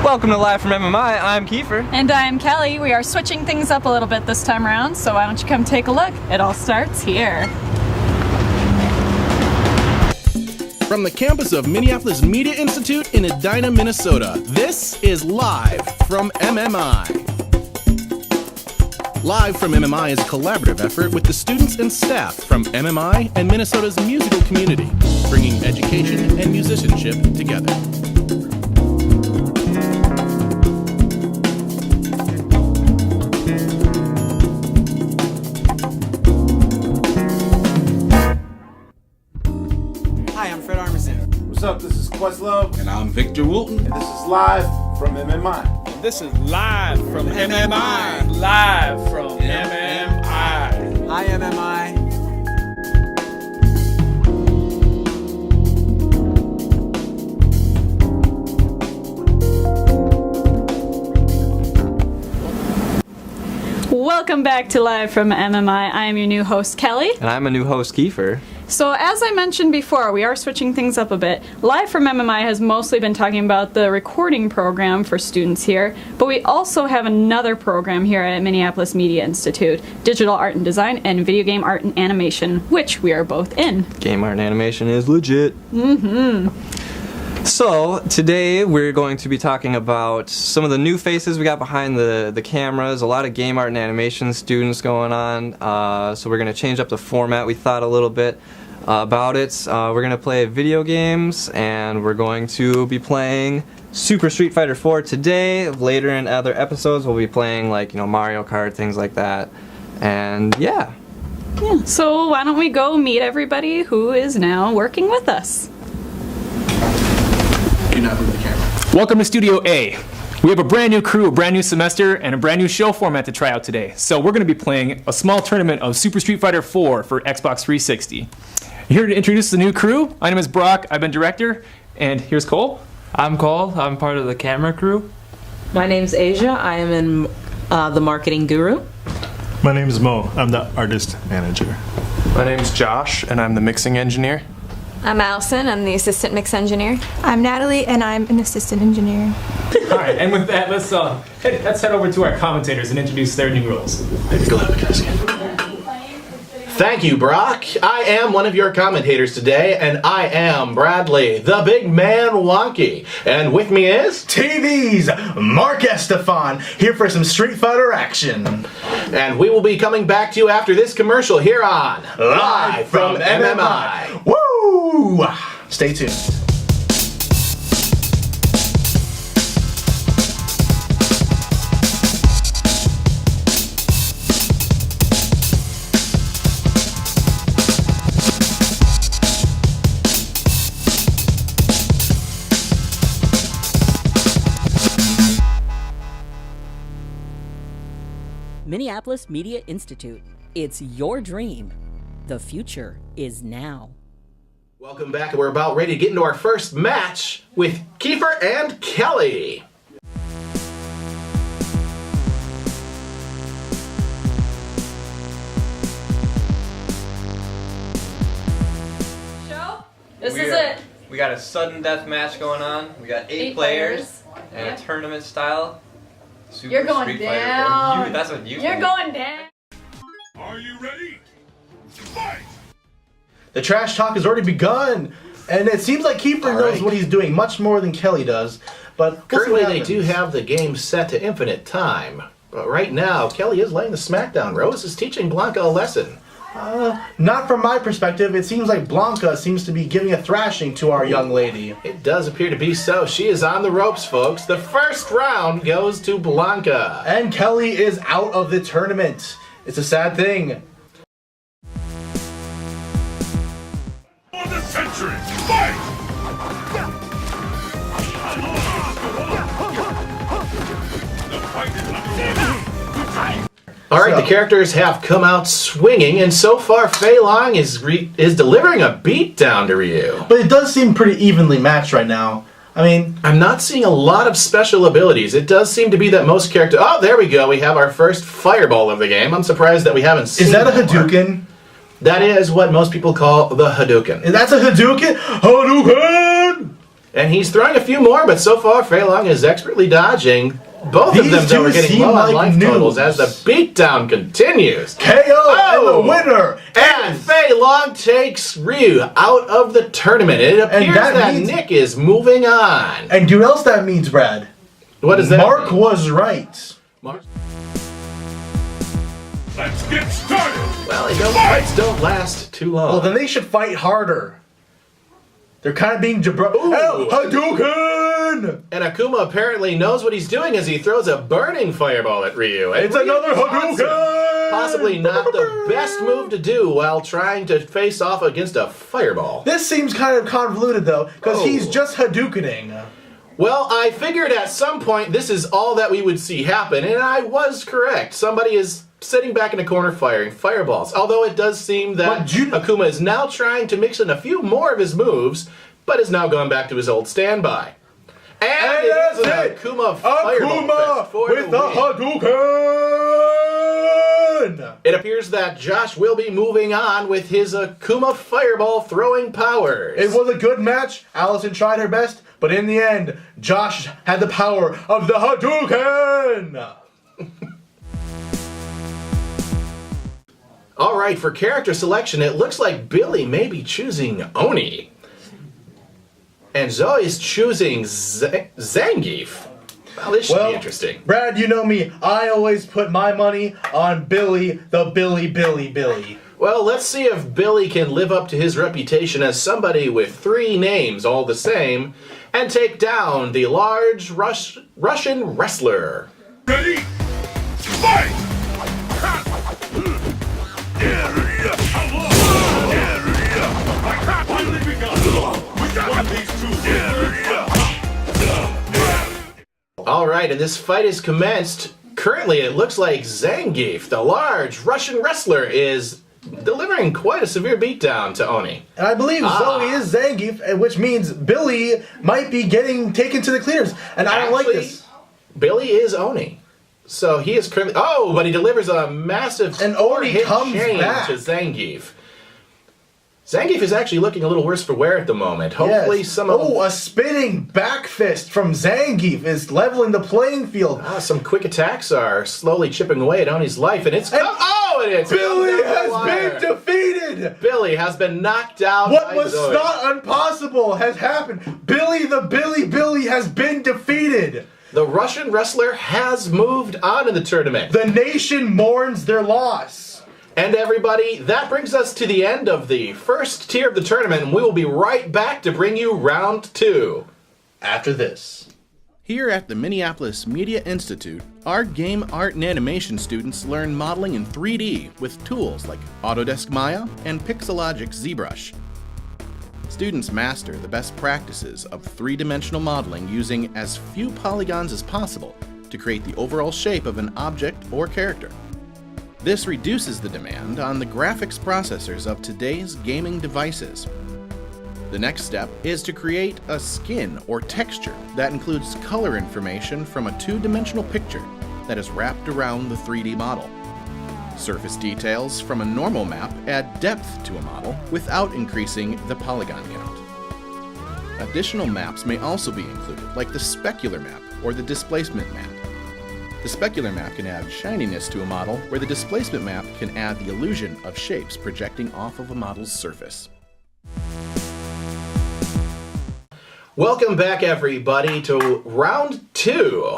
Welcome to Live from MMI. I'm Kiefer. And I'm Kelly. We are switching things up a little bit this time around, so why don't you come take a look? It all starts here. From the campus of Minneapolis Media Institute in Edina, Minnesota, this is Live from MMI. Live from MMI is a collaborative effort with the students and staff from MMI and Minnesota's musical community, bringing education and musicianship together. What's up? This is Questlove. And I'm Victor Woolton. And this is Live from MMI. And this is Live from MMI. Live from MMI. Hi, MMI. Welcome back to Live from MMI. I am your new host, Kelly. And I'm a new host, Kiefer. So as I mentioned before, we are switching things up a bit. Live from MMI has mostly been talking about the recording program for students here, but we also have another program here at Minneapolis Media Institute, Digital Art and Design and Video Game Art and Animation, which we are both in. Game art and animation is legit. So, today we're going to be talking about some of the new faces we got behind the cameras, a lot of game art and animation students going on, so we're going to change up the format. We thought a little bit about it. We're going to play video games, and we're going to be playing Super Street Fighter 4 today. Later in other episodes we'll be playing like, Mario Kart, things like that, and yeah. So why don't we go meet everybody who is now working with us. Do not move the camera. Welcome to Studio A. We have a brand new crew, a brand new semester, and a brand new show format to try out today. So we're going to be playing a small tournament of Super Street Fighter 4 for Xbox 360. Here to introduce the new crew. My name is Brock. I've been director. And here's Cole. I'm Cole. I'm part of the camera crew. My name's Asia. I am in the marketing guru. My name is Mo. I'm the artist manager. My name's Josh, and I'm the mixing engineer. I'm Allison. I'm the assistant mix engineer. I'm Natalie, and I'm an assistant engineer. All right, and with that, let's head over to our commentators and introduce their new roles. Thank you, Brock. I am one of your commentators today, and I am Bradley, the big man wonky. And with me is... TV's Mark Estefan, here for some Street Fighter action. And we will be coming back to you after this commercial here on Live from MMI. Woo! Stay tuned. Minneapolis Media Institute. It's your dream. The future is now. Welcome back, and we're about ready to get into our first match with Kiefer and Kelly. This is it. We got a sudden death match going on. We got 8 players and a tournament style. Super You're going Street down. Fighter 4. That's what you You're think. going down. Are you ready? Fight! The trash talk has already begun, and it seems like Kiefer knows what he's doing much more than Kelly does. But Currently, they do have the game set to infinite time. But right now, Kelly is laying the smackdown. Rose is teaching Blanca a lesson. Not from my perspective. It seems like Blanca seems to be giving a thrashing to our young lady. It does appear to be so. She is on the ropes, folks. The first round goes to Blanca. And Kelly is out of the tournament. It's a sad thing. For the century, fight! The fight is underway. Alright, the characters have come out swinging, and so far Fei Long is delivering a beatdown to Ryu. But it does seem pretty evenly matched right now. I mean, I'm not seeing a lot of special abilities. It does seem to be that most characters... Oh, there we go. We have our first fireball of the game. I'm surprised that we haven't seen Is that a more. Hadouken? That is what most people call the Hadouken. That's a Hadouken? Hadouken! And he's throwing a few more, but so far Fei Long is expertly dodging. Both of them, though, are getting low on life totals as the beatdown continues. KO and the winner! And Fei Long takes Ryu out of the tournament. It appears that Nick is moving on. And you know what else that means, Brad? What does that Mark mean? was right. Mark? Let's get started! Well, fights don't last too long. Well, then they should fight harder. They're kind of being Hadouken! And Akuma apparently knows what he's doing as he throws a burning fireball at Ryu. It's another Hadouken! Possibly not the best move to do while trying to face off against a fireball. This seems kind of convoluted, though, because he's just Hadoukening. Well, I figured at some point this is all that we would see happen, and I was correct. Somebody is sitting back in a corner firing fireballs. Although it does seem that Akuma is now trying to mix in a few more of his moves, but has now gone back to his old standby. And it is an Akuma fireball fest for with the Hadouken! It appears that Josh will be moving on with his Akuma fireball throwing powers. It was a good match. Allison tried her best, but in the end, Josh had the power of the Hadouken! Alright, for character selection, it looks like Billy may be choosing Oni. And Zoe's choosing Zangief. Well, this should be interesting. Brad, you know me. I always put my money on Billy, the Billy. Well, let's see if Billy can live up to his reputation as somebody with 3 names all the same and take down the large Russian wrestler. Ready? Fight! Alright, and this fight is commenced. Currently, it looks like Zangief, the large Russian wrestler, is delivering quite a severe beatdown to Oni. And I believe Zoe is Zangief, which means Billy might be getting taken to the cleaners. And I don't like this. Billy is Oni. So he is currently... Oh, but he delivers a massive... And Oni comes chain back to Zangief. Zangief is actually looking a little worse for wear at the moment. Hopefully some of... Oh, a spinning back fist from Zangief is leveling the playing field. Some quick attacks are slowly chipping away at Oni's life, and it's... Billy has been defeated! Billy has been knocked out. What was not impossible has happened. Billy has been defeated. The Russian wrestler has moved on in the tournament. The nation mourns their loss. And everybody, that brings us to the end of the first tier of the tournament, and we will be right back to bring you round 2 after this. Here at the Minneapolis Media Institute, our game art and animation students learn modeling in 3D with tools like Autodesk Maya and Pixelogic ZBrush. Students master the best practices of 3-dimensional modeling using as few polygons as possible to create the overall shape of an object or character. This reduces the demand on the graphics processors of today's gaming devices. The next step is to create a skin or texture that includes color information from a 2-dimensional picture that is wrapped around the 3D model. Surface details from a normal map add depth to a model without increasing the polygon count. Additional maps may also be included, like the specular map or the displacement map. The specular map can add shininess to a model, where the displacement map can add the illusion of shapes projecting off of a model's surface. Welcome back, everybody, to round 2.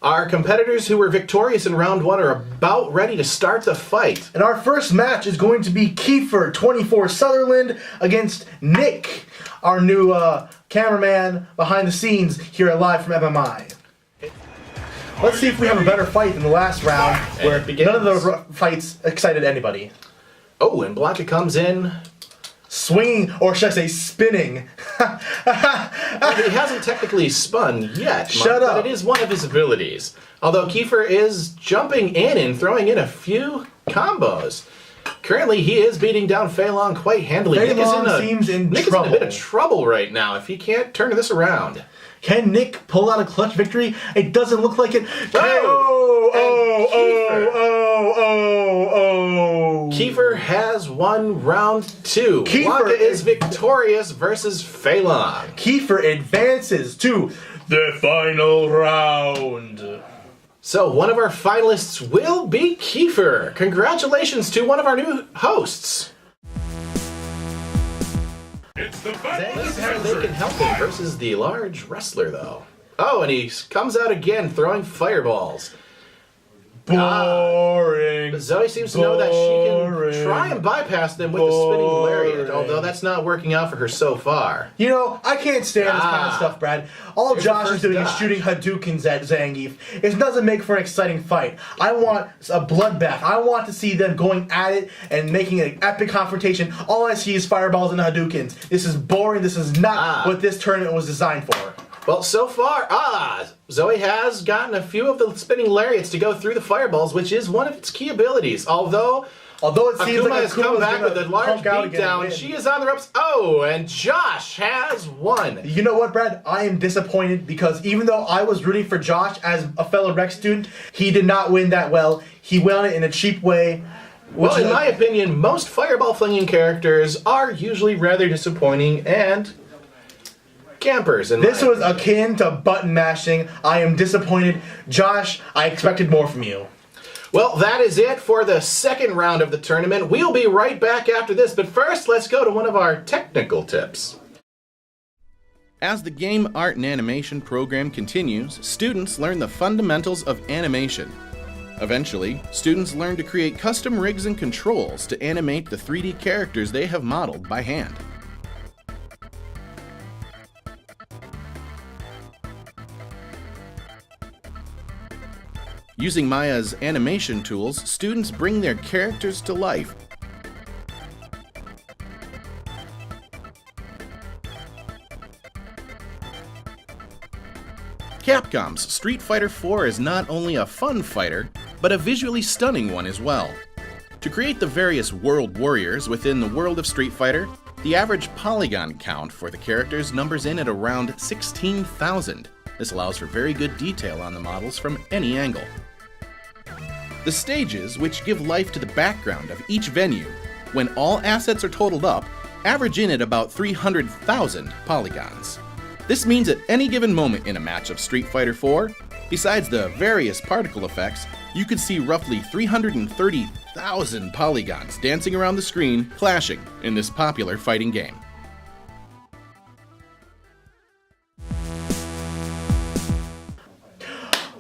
Our competitors who were victorious in round 1 are about ready to start the fight. And our first match is going to be Kiefer 24 Sutherland against Nick, our new cameraman behind the scenes here at Live from MMI. Let's see if we have a better fight than the last round, where none of the fights excited anybody. Oh, and Blanca comes in. Swinging, or should I say spinning. Well, he hasn't technically spun yet, Shut up. But it is one of his abilities. Although Kiefer is jumping in and throwing in a few combos. Currently, he is beating down Fei Long quite handily. Nick seems in Nick trouble. is in a bit of trouble right now if he can't turn this around. Can Nick pull out a clutch victory? It doesn't look Kiefer has won round 2. Blanca is victorious versus Phelan. Kiefer advances to the final round. So one of our finalists will be Kiefer. Congratulations to one of our new hosts. It's the Zangief has they can help him versus the large wrestler, though. Oh, and he comes out again throwing fireballs. Boring. But Zoe seems to know that she can try and bypass them with the spinning lariat, although that's not working out for her so far. You know, I can't stand this kind of stuff, Brad. All Josh is doing is shooting Hadoukens at Zangief. It doesn't make for an exciting fight. I want a bloodbath. I want to see them going at it and making an epic confrontation. All I see is fireballs and Hadoukens. This is boring. This is not what this tournament was designed for. Well, so far, Zoe has gotten a few of the spinning lariats to go through the fireballs, which is one of its key abilities. Although it seems Akuma like has come back with a large again beatdown, she is on the ropes. Oh, and Josh has won. You know what, Brad? I am disappointed because even though I was rooting for Josh as a fellow rec student, he did not win that well. He won it in a cheap way. Well, in my opinion, most fireball flinging characters are usually rather disappointing and campers. This was akin to button mashing. I am disappointed. Josh, I expected more from you. Well, that is it for the second round of the tournament. We'll be right back after this, but first, let's go to one of our technical tips. As the Game Art and Animation program continues, students learn the fundamentals of animation. Eventually, students learn to create custom rigs and controls to animate the 3D characters they have modeled by hand. Using Maya's animation tools, students bring their characters to life. Capcom's Street Fighter IV is not only a fun fighter, but a visually stunning one as well. To create the various world warriors within the world of Street Fighter, the average polygon count for the characters numbers in at around 16,000. This allows for very good detail on the models from any angle. The stages, which give life to the background of each venue, when all assets are totaled up, average in at about 300,000 polygons. This means at any given moment in a match of Street Fighter IV, besides the various particle effects, you could see roughly 330,000 polygons dancing around the screen, clashing in this popular fighting game.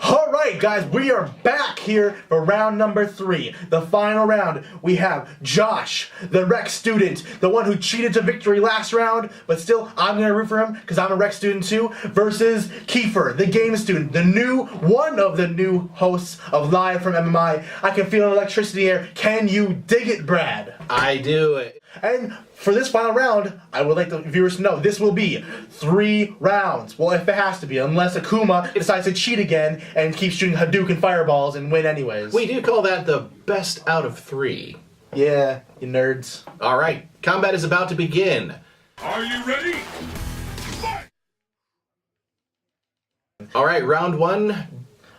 Alright guys, we are back here for round number 3. The final round. We have Josh, the rec student, the one who cheated to victory last round, but still I'm going to root for him because I'm a rec student too, versus Kiefer, the game student, one of the new hosts of Live from MMI. I can feel an electricity here. Can you dig it, Brad? I do. And for this final round, I would like the viewers to know this will be 3 rounds. Well, if it has to be, unless Akuma decides to cheat again and keep shooting Hadouken fireballs and win anyways. We do call that the best out of 3. Yeah, you nerds. Alright, combat is about to begin. Are you ready? Fight! Alright, round 1.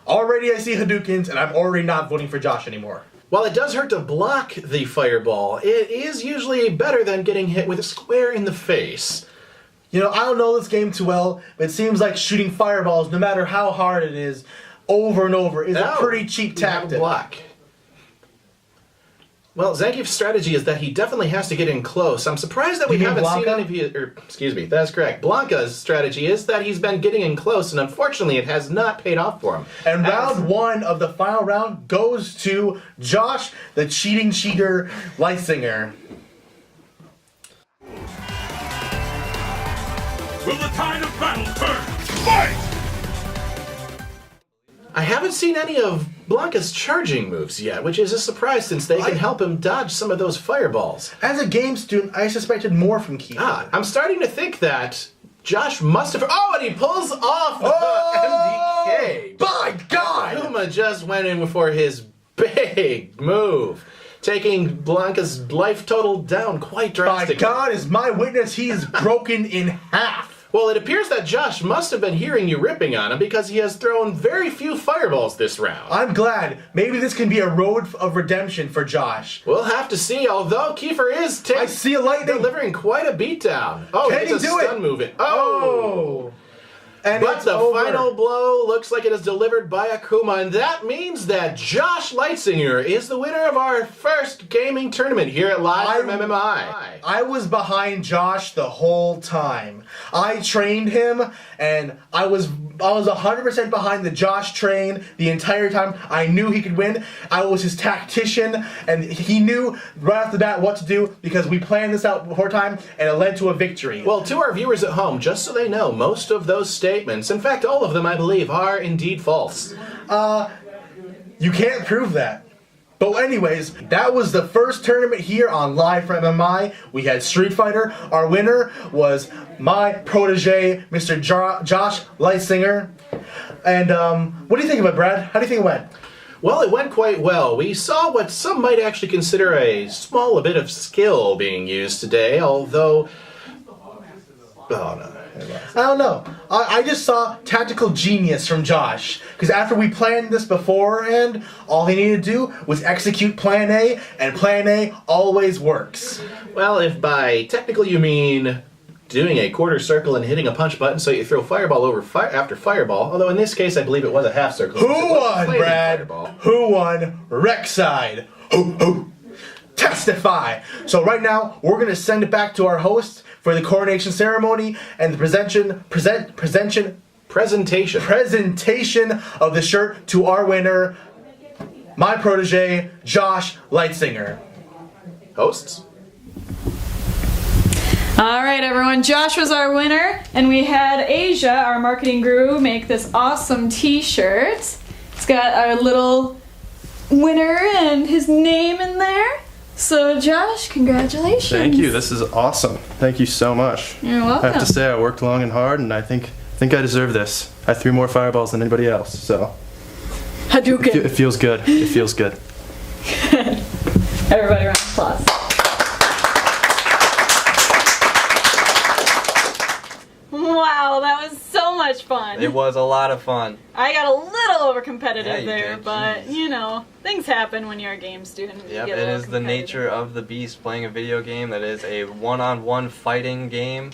Already I see Hadoukens, and I'm already not voting for Josh anymore. While it does hurt to block the fireball, it is usually better than getting hit with a square in the face. You know, I don't know this game too well, but it seems like shooting fireballs, no matter how hard it is, over and over, is a pretty cheap tactic. Block. Well, Zangief's strategy is that he definitely has to get in close. I'm surprised that we haven't seen any of his... excuse me, that's correct. Blanca's strategy is that he's been getting in close, and unfortunately it has not paid off for him. And round 1 of the final round goes to Josh, the cheating cheater Lysinger. Will the tide of battle turn? Fight! I haven't seen any of Blanca's charging moves yet, which is a surprise since they can help him dodge some of those fireballs. As a game student, I suspected more from Kiefer. I'm starting to think that Josh must have... Oh, and he pulls off the MDK! By God! Akuma just went in for his big move, taking Blanca's life total down quite drastically. By God is my witness, he is broken in half. Well, it appears that Josh must have been hearing you ripping on him because he has thrown very few fireballs this round. I'm glad. Maybe this can be a road of redemption for Josh. We'll have to see, although Kiefer is I see a lightning. delivering quite a beatdown. Oh, Can it's he a do it? stun movement. Oh! And But it's the over. final blow looks like it is delivered by Akuma, and that means that Josh Leitzinger is the winner of our first gaming tournament here at Live from MMI. I was behind Josh the whole time. I trained him, and I was 100% behind the Josh train the entire time. I knew he could win. I was his tactician, and he knew right off the bat what to do because we planned this out before time, and it led to a victory. Well, to our viewers at home, just so they know, most of those statements, in fact, all of them, I believe, are indeed false. You can't prove that. But anyways, that was the first tournament here on Live from MMI. We had Street Fighter. Our winner was my protege, Mr. Josh Leitzinger. And what do you think of it, Brad? How do you think it went? Well, it went quite well. We saw what some might actually consider a small bit of skill being used today, although... Oh, no. I don't know. I just saw tactical genius from Josh. Because after we planned this beforehand, all he needed to do was execute Plan A, and Plan A always works. Well, if by technical you mean doing a quarter circle and hitting a punch button so you throw fireball over after fireball, although in this case I believe it was a half circle. Who won, Brad? Fireball. Who won? Rek'Side. Who? Testify. So right now, we're going to send it back to our hosts for the coronation ceremony and the presentation of the shirt to our winner, my protege, Josh Leitzinger. Hosts? All right, everyone. Josh was our winner, and we had Asia, our marketing guru, make this awesome T-shirt. It's got our little winner and his name in there. So, Josh, congratulations. Thank you. This is awesome. Thank you so much. You're welcome. I have to say I worked long and hard, and I think I deserve this. I threw more fireballs than anybody else, so Hadouken. It feels good. It feels good. Everybody, round of applause. Wow, that was so much fun. It was a lot of fun. I got a little over competitive Yeah, you there, did. but Jeez. you know, things happen when you're a game student. You Yep, get a it little is the nature of the beast playing a video game that is a one-on-one fighting game.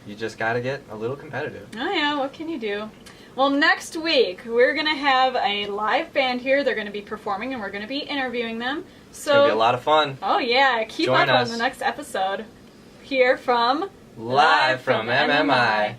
You just gotta get a little competitive. Oh yeah, what can you do? Well, next week we're gonna have a live band here. They're gonna be performing, and we're gonna be interviewing them. So It's gonna be a lot of fun. Oh yeah, keep Join up us. on the next episode. Here from Live from MMI.